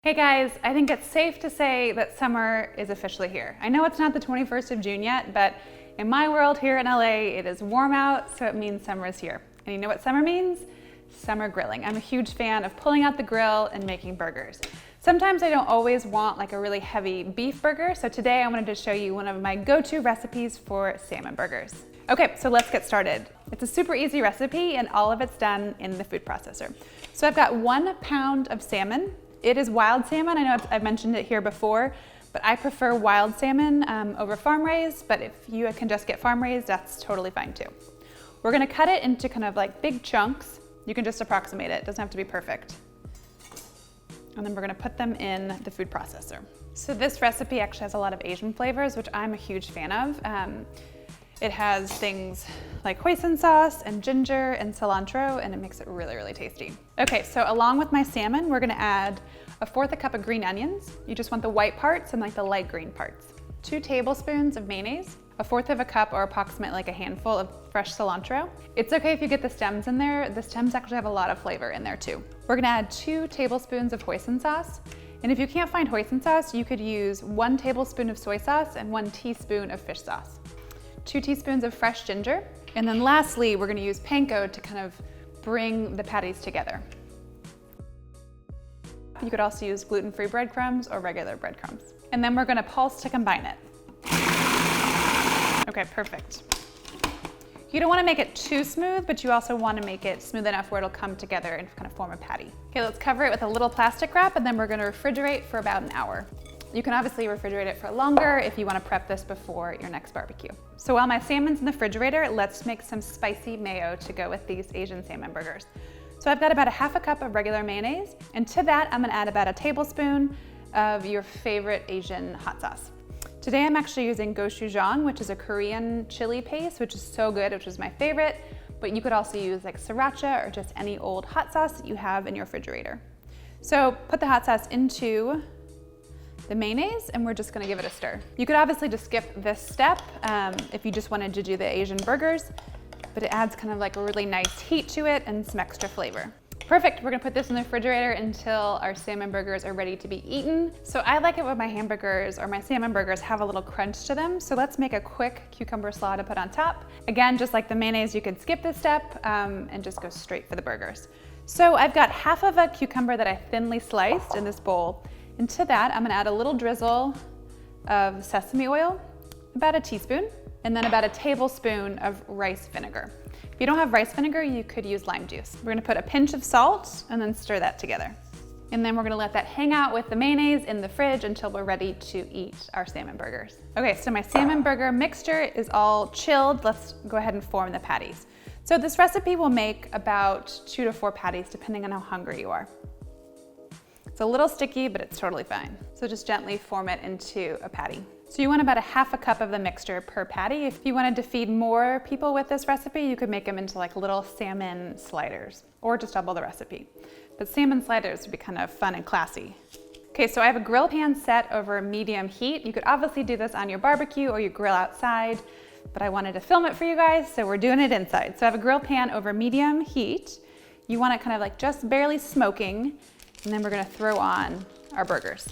Hey guys, I think it's safe to say that summer is officially here. I know it's not the 21st of June yet, but in my world here in LA, it is warm out, so it means summer is here. And you know what summer means? Summer grilling. I'm a huge fan of pulling out the grill and making burgers. Sometimes I don't always want like a really heavy beef burger, so today I wanted to show you one of my go-to recipes for salmon burgers. Okay, so let's get started. It's a super easy recipe and all of it's done in the food processor. So I've got 1 pound of salmon. It is wild salmon. I know I've mentioned it here before, but I prefer wild salmon over farm raised, but if you can just get farm raised, that's totally fine too. We're gonna cut it into kind of like big chunks. You can just approximate it, doesn't have to be perfect. And then we're gonna put them in the food processor. So this recipe actually has a lot of Asian flavors, which I'm a huge fan of. It has things like hoisin sauce and ginger and cilantro, and it makes it really, really tasty. Okay, so along with my salmon, we're gonna add 1/4 cup of green onions. You just want the white parts and like the light green parts. 2 tablespoons of mayonnaise, 1/4 cup or approximately like a handful of fresh cilantro. It's okay if you get the stems in there. The stems actually have a lot of flavor in there too. We're gonna add 2 tablespoons of hoisin sauce. And if you can't find hoisin sauce, you could use 1 tablespoon of soy sauce and 1 teaspoon of fish sauce. 2 teaspoons of fresh ginger. And then lastly, we're gonna use Panko to kind of bring the patties together. You could also use gluten-free breadcrumbs or regular breadcrumbs. And then we're gonna pulse to combine it. Okay, perfect. You don't wanna make it too smooth, but you also wanna make it smooth enough where it'll come together and kind of form a patty. Okay, let's cover it with a little plastic wrap and then we're gonna refrigerate for about an hour. You can obviously refrigerate it for longer if you want to prep this before your next barbecue. So while my salmon's in the refrigerator, let's make some spicy mayo to go with these Asian salmon burgers. So I've got about 1/2 cup of regular mayonnaise, and to that I'm gonna add about 1 tablespoon of your favorite Asian hot sauce. Today I'm actually using gochujang, which is a Korean chili paste, which is so good, which is my favorite, but you could also use like sriracha or just any old hot sauce that you have in your refrigerator. So put the hot sauce into the mayonnaise and we're just gonna give it a stir. You could obviously just skip this step if you just wanted to do the Asian burgers, but it adds kind of like a really nice heat to it and some extra flavor. Perfect, we're gonna put this in the refrigerator until our salmon burgers are ready to be eaten. So I like it when my hamburgers or my salmon burgers have a little crunch to them. So let's make a quick cucumber slaw to put on top. Again, just like the mayonnaise, you could skip this step and just go straight for the burgers. So I've got 1/2 of a cucumber that I thinly sliced in this bowl. And to that, I'm gonna add a little drizzle of sesame oil, about 1 teaspoon, and then about 1 tablespoon of rice vinegar. If you don't have rice vinegar, you could use lime juice. We're gonna put a pinch of salt and then stir that together. And then we're gonna let that hang out with the mayonnaise in the fridge until we're ready to eat our salmon burgers. Okay, so my salmon burger mixture is all chilled. Let's go ahead and form the patties. So this recipe will make about 2 to 4 patties, depending on how hungry you are. It's a little sticky, but it's totally fine. So just gently form it into a patty. So you want about 1/2 cup of the mixture per patty. If you wanted to feed more people with this recipe, you could make them into like little salmon sliders or just double the recipe. But salmon sliders would be kind of fun and classy. Okay, so I have a grill pan set over medium heat. You could obviously do this on your barbecue or your grill outside, but I wanted to film it for you guys, so we're doing it inside. So I have a grill pan over medium heat. You want it kind of like just barely smoking. And then we're gonna throw on our burgers.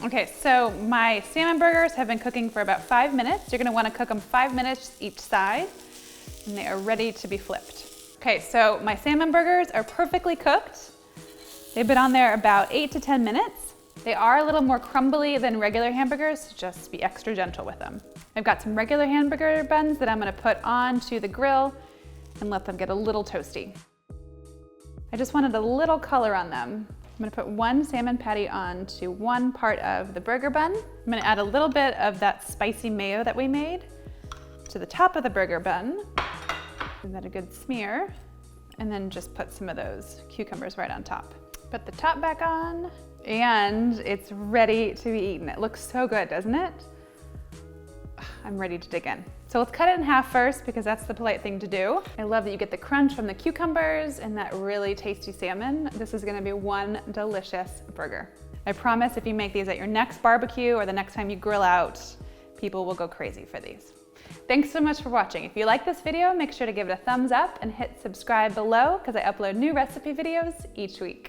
Okay, so my salmon burgers have been cooking for about 5 minutes. You're gonna wanna cook them 5 minutes each side, and they are ready to be flipped. Okay, so my salmon burgers are perfectly cooked. They've been on there about 8 to 10 minutes. They are a little more crumbly than regular hamburgers, so just be extra gentle with them. I've got some regular hamburger buns that I'm gonna put onto the grill and let them get a little toasty. I just wanted a little color on them. I'm gonna put 1 salmon patty onto 1 part of the burger bun. I'm gonna add a little bit of that spicy mayo that we made to the top of the burger bun. Give that a good smear. And then just put some of those cucumbers right on top. Put the top back on, and it's ready to be eaten. It looks so good, doesn't it? I'm ready to dig in. So let's cut it in half first because that's the polite thing to do. I love that you get the crunch from the cucumbers and that really tasty salmon. This is gonna be one delicious burger. I promise if you make these at your next barbecue or the next time you grill out, people will go crazy for these. Thanks so much for watching. If you like this video, make sure to give it a thumbs up and hit subscribe below because I upload new recipe videos each week.